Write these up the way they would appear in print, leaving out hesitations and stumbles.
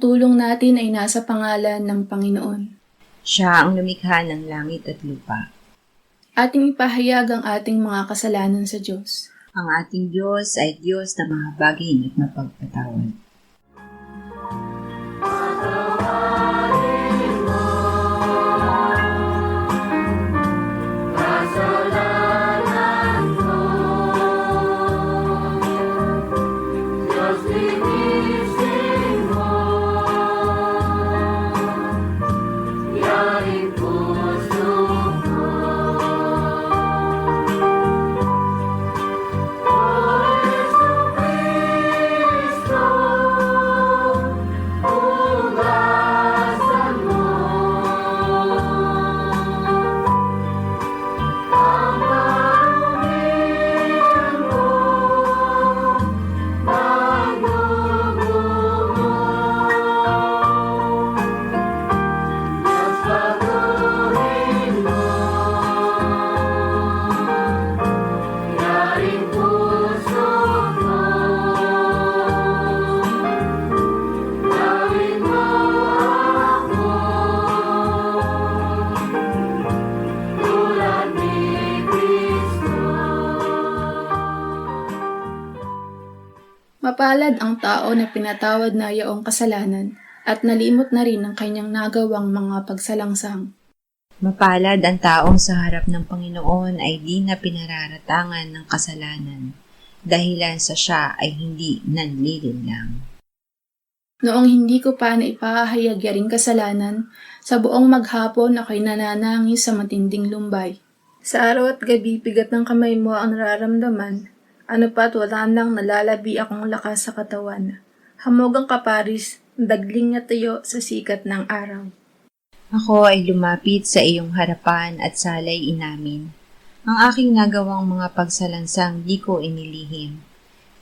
tulong natin ay nasa pangalan ng Panginoon. Siya ang lumikha ng langit at lupa. Ating ipahayag ang ating mga kasalanan sa Diyos. Ang ating Diyos ay Diyos na mahabagin at mapagpatawad. Mapalad ang tao na pinatawad na yaong kasalanan at nalimot na rin ang kanyang nagawang mga pagsalangsang. Mapalad ang taong sa harap ng Panginoon ay di na pinararatangan ng kasalanan, dahilan sa siya ay hindi nanlilinlang. Noong hindi ko pa naipahayag yaring kasalanan, sa buong maghapon ako'y nananangis sa matinding lumbay. Sa araw at gabi, bigat ng kamay mo ang nararamdaman. Ano pa't wala nang nalalabi akong lakas sa katawan. Hamog ang kaparis, dagling na tayo sa sikat ng araw. Ako ay lumapit sa iyong harapan at salay inamin. Ang aking nagawang mga pagsalansang di ko inilihim.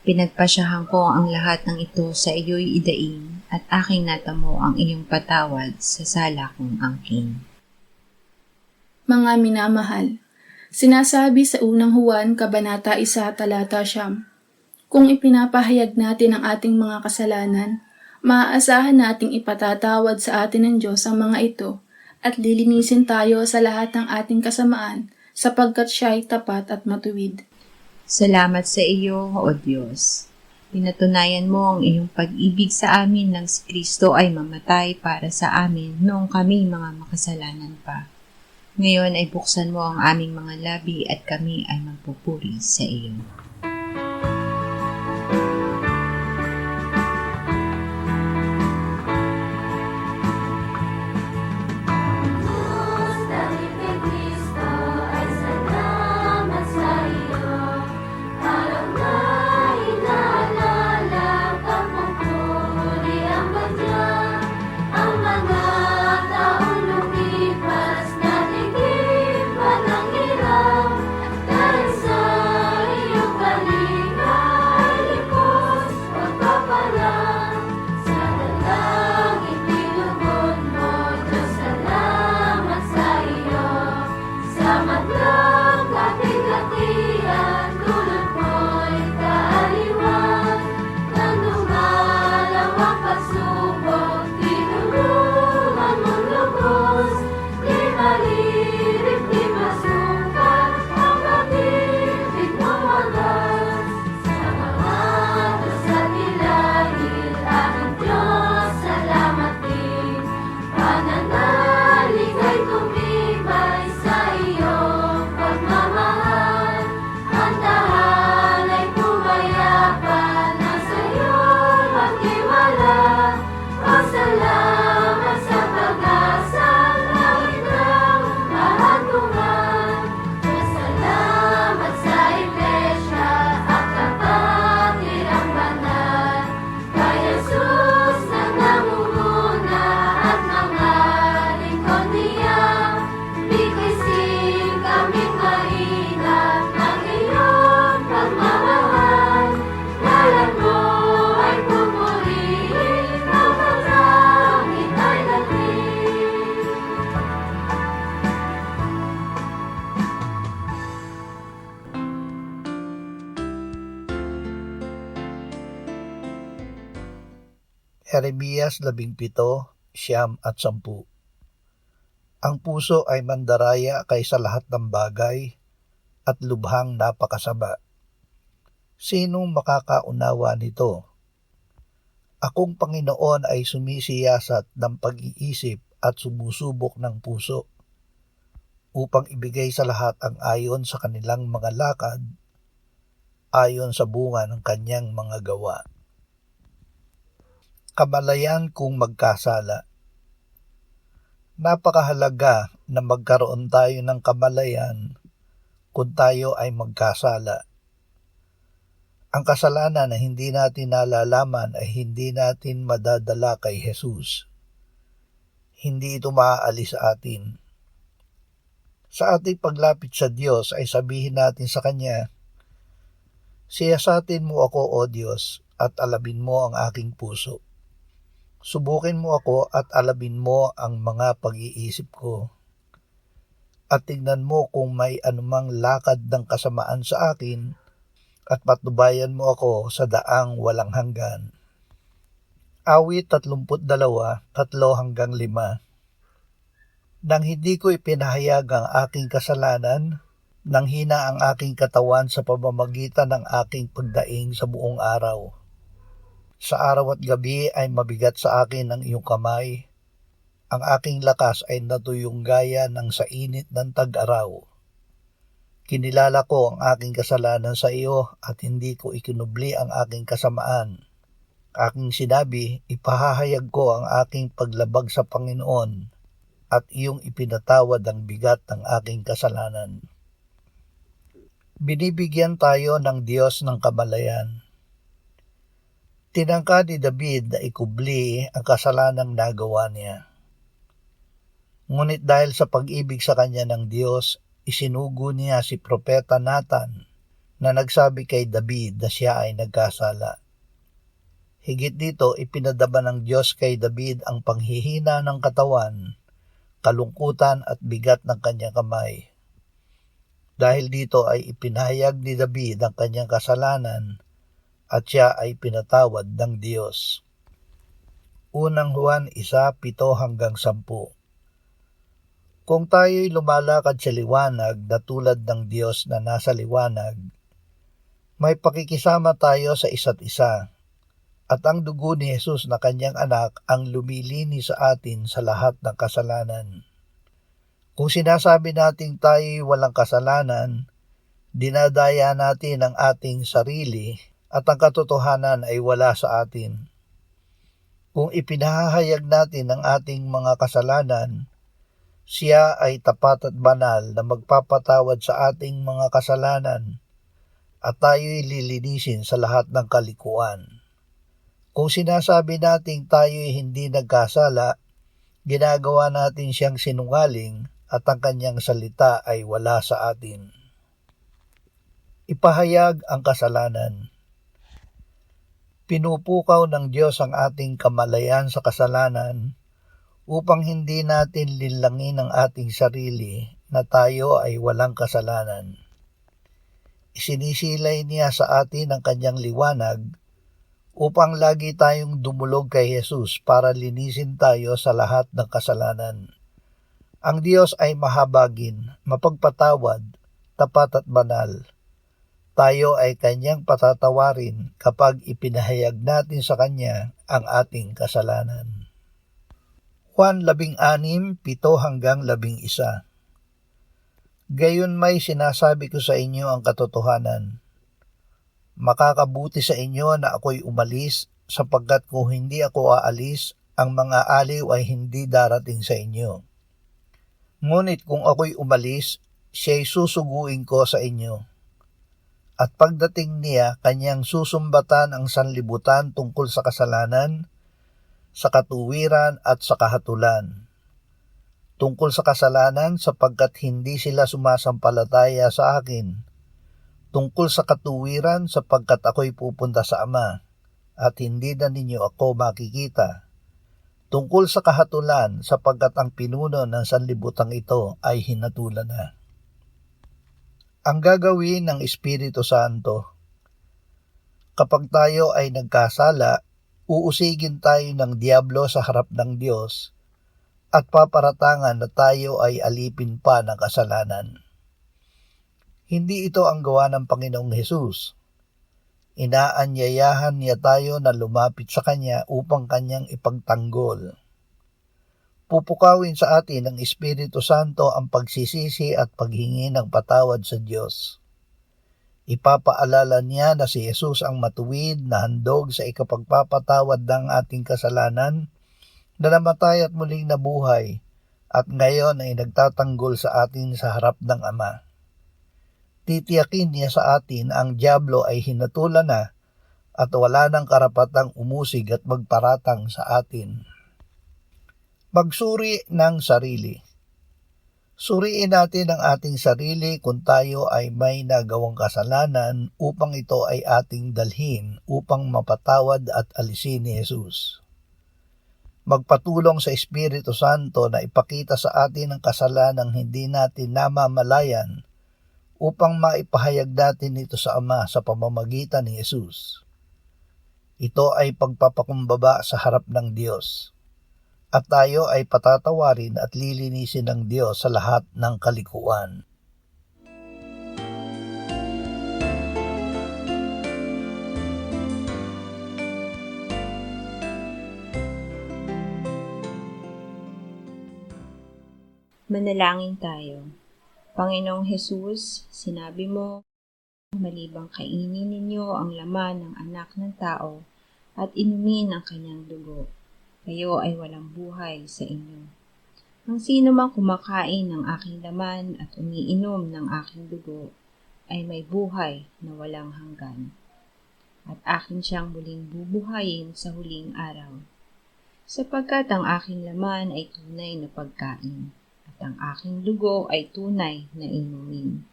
Pinagpasyahan ko ang lahat ng ito sa iyo'y idaing at aking natamo ang iyong patawad sa sala kong angkin. Mga minamahal, sinasabi sa unang Juan, Kabanata 1, Talata 9, kung ipinapahayag natin ang ating mga kasalanan, maaasahan nating ipatatawad sa atin ng Diyos ang mga ito at lilinisin tayo sa lahat ng ating kasamaan sapagkat siya ay tapat at matuwid. Salamat sa iyo, O Diyos. Pinatunayan mo ang iyong pag-ibig sa amin nang si Kristo ay mamatay para sa amin noong kami mga makasalanan pa. Ngayon ay buksan mo ang aming mga labi at kami ay magpupuri sa iyo. Jeremias 17:9-10. Ang puso ay mandaraya kaysa lahat ng bagay at lubhang napakasama. Sinong makakaunawa nito? Akong Panginoon ay sumisiyasat ng pag-iisip at sumusubok ng puso upang ibigay sa lahat ang ayon sa kanilang mga lakad, ayon sa bunga ng kanyang mga gawa. Kamalayan kung magkasala. Napakahalaga na magkaroon tayo ng kamalayan kung tayo ay magkasala. Ang kasalanan na hindi natin nalalaman ay hindi natin madadala kay Jesus. Hindi ito maaalis sa atin. Sa ating paglapit sa Diyos ay sabihin natin sa Kanya, "Siyasatin mo ako, O Diyos, at alamin mo ang aking puso. Subukin mo ako at alamin mo ang mga pag-iisip ko. At tingnan mo kung may anumang lakad ng kasamaan sa akin at patnubayan mo ako sa daang walang hanggan." Awit 32, 3-5. Nang hindi ko ipinahayag ang aking kasalanan, nang hina ang aking katawan sa pamamagitan ng aking pagdaing sa buong araw. Sa araw at gabi ay mabigat sa akin ang iyong kamay. Ang aking lakas ay natuyong gaya ng sa init ng tag-araw. Kinilala ko ang aking kasalanan sa iyo at hindi ko ikinubli ang aking kasamaan. Aking sinabi, ipahahayag ko ang aking paglabag sa Panginoon at iyong ipinatawad ang bigat ng aking kasalanan. Binibigyan tayo ng Diyos ng kamalayan. Tinangka ni David na ikubli ang kasalanang nagawa niya. Ngunit dahil sa pag-ibig sa kanya ng Diyos, isinugo niya si Propeta Nathan na nagsabi kay David na siya ay nagkasala. Higit dito, ipinadama ng Diyos kay David ang panghihina ng katawan, kalungkutan at bigat ng kanyang kamay. Dahil dito ay ipinahayag ni David ang kanyang kasalanan at siya ay pinatawad ng Diyos. Unang Juan 1:7-10. Kung tayo'y lumalakad sa liwanag na tulad ng Diyos na nasa liwanag, may pakikisama tayo sa isa't isa, at ang dugo ni Jesus na kanyang anak ang lumilinis sa atin sa lahat ng kasalanan. Kung sinasabi nating tayo'y walang kasalanan, dinadaya natin ang ating sarili at ang katotohanan ay wala sa atin. Kung ipinahahayag natin ang ating mga kasalanan, siya ay tapat at banal na magpapatawad sa ating mga kasalanan at tayo'y lilinisin sa lahat ng kalikuan. Kung sinasabi nating tayo'y hindi nagkasala, ginagawa natin siyang sinungaling at ang kanyang salita ay wala sa atin. Ipahayag ang kasalanan. Pinupukaw ng Diyos ang ating kamalayan sa kasalanan upang hindi natin linlangin ang ating sarili na tayo ay walang kasalanan. Isinisilay niya sa atin ang kanyang liwanag upang lagi tayong dumulog kay Jesus para linisin tayo sa lahat ng kasalanan. Ang Diyos ay mahabagin, mapagpatawad, tapat at banal. Tayo ay kanyang patatawarin kapag ipinahayag natin sa kanya ang ating kasalanan. Juan 16:7-11. Gayon may sinasabi ko sa inyo ang katotohanan. Makakabuti sa inyo na ako'y umalis, sapagkat kung hindi ako aalis, ang mga aliw ay hindi darating sa inyo. Ngunit kung ako'y umalis, siya'y susuguin ko sa inyo. At pagdating niya, kanyang susumbatan ang sanlibutan tungkol sa kasalanan, sa katuwiran at sa kahatulan. Tungkol sa kasalanan sapagkat hindi sila sumasampalataya sa akin. Tungkol sa katuwiran sapagkat ako'y pupunta sa Ama at hindi na ninyo ako makikita. Tungkol sa kahatulan sapagkat ang pinuno ng sanlibutang ito ay hinatulan na. Ang gagawin ng Espiritu Santo. Kapag tayo ay nagkasala, uusigin tayo ng diablo sa harap ng Diyos at paparatangan na tayo ay alipin pa ng kasalanan. Hindi ito ang gawa ng Panginoong Hesus. Inaanyayahan niya tayo na lumapit sa Kanya upang Kanyang ipagtanggol. Pupukawin sa atin ng Espiritu Santo ang pagsisisi at paghingi ng patawad sa Diyos. Ipapaalala niya na si Jesus ang matuwid na handog sa ikapagpapatawad ng ating kasalanan, na namatay at muling nabuhay, at ngayon ay nagtatanggol sa atin sa harap ng Ama. Titiyakin niya sa atin na ang diablo ay hinatulan na at wala ng karapatang umusig at magparatang sa atin. Magsuri ng sarili. Suriin natin ang ating sarili kung tayo ay may nagawang kasalanan upang ito ay ating dalhin upang mapatawad at alisin ni Jesus. Magpatulong sa Espiritu Santo na ipakita sa atin ang kasalanang hindi natin namamalayan upang maipahayag natin ito sa Ama sa pamamagitan ni Jesus. Ito ay pagpapakumbaba sa harap ng Diyos. At tayo ay patatawarin at lilinisin ng Diyos sa lahat ng kalikuan. Manalangin tayo. Panginoong Hesus, sinabi mo, malibang kainin ninyo ang laman ng anak ng tao at inumin ang kanyang dugo, kayo ay walang buhay sa inyo. Ang sino mang kumakain ng aking laman at umiinom ng aking dugo ay may buhay na walang hanggan. At akin siyang muling bubuhayin sa huling araw. Sapagkat ang aking laman ay tunay na pagkain, at ang aking dugo ay tunay na inumin.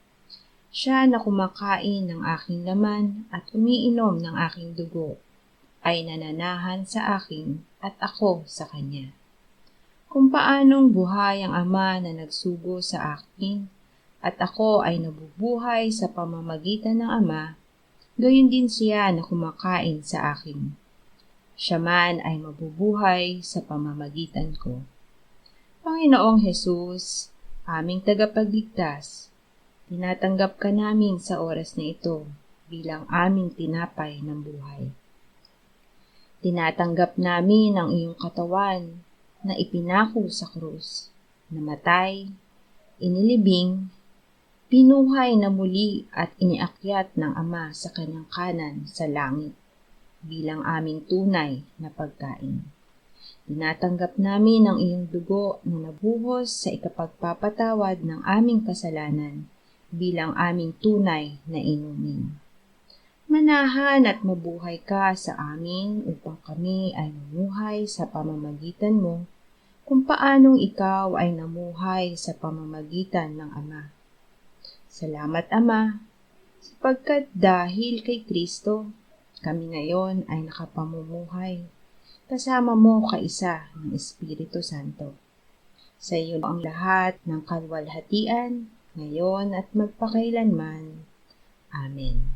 Siya na kumakain ng aking laman at umiinom ng aking dugo ay nananahan sa akin at ako sa kanya. Kung paanong buhay ang Ama na nagsugo sa akin at ako ay nabubuhay sa pamamagitan ng Ama, gayon din siya na kumakain sa akin. Siya man ay mabubuhay sa pamamagitan ko. Panginoong Hesus, aming tagapagligtas, tinatanggap ka namin sa oras na ito bilang aming tinapay ng buhay. Tinatanggap namin ang iyong katawan na ipinako sa krus, namatay, inilibing, pinuhay na muli at iniakyat ng Ama sa kanyang kanan sa langit bilang aming tunay na pagkain. Tinatanggap namin ang iyong dugo na nabuhos sa ikapagpapatawad ng aming kasalanan bilang aming tunay na inumin. Manahan at mabuhay ka sa amin upang kami ay mamuhay sa pamamagitan mo kung paanong ikaw ay namuhay sa pamamagitan ng Ama. Salamat, Ama, sapagkat dahil kay Kristo, kami ngayon ay nakapamumuhay kasama mo kaisa ng Espiritu Santo. Sa iyo ang lahat ng kaluwalhatian, ngayon at magpakailanman. Amen.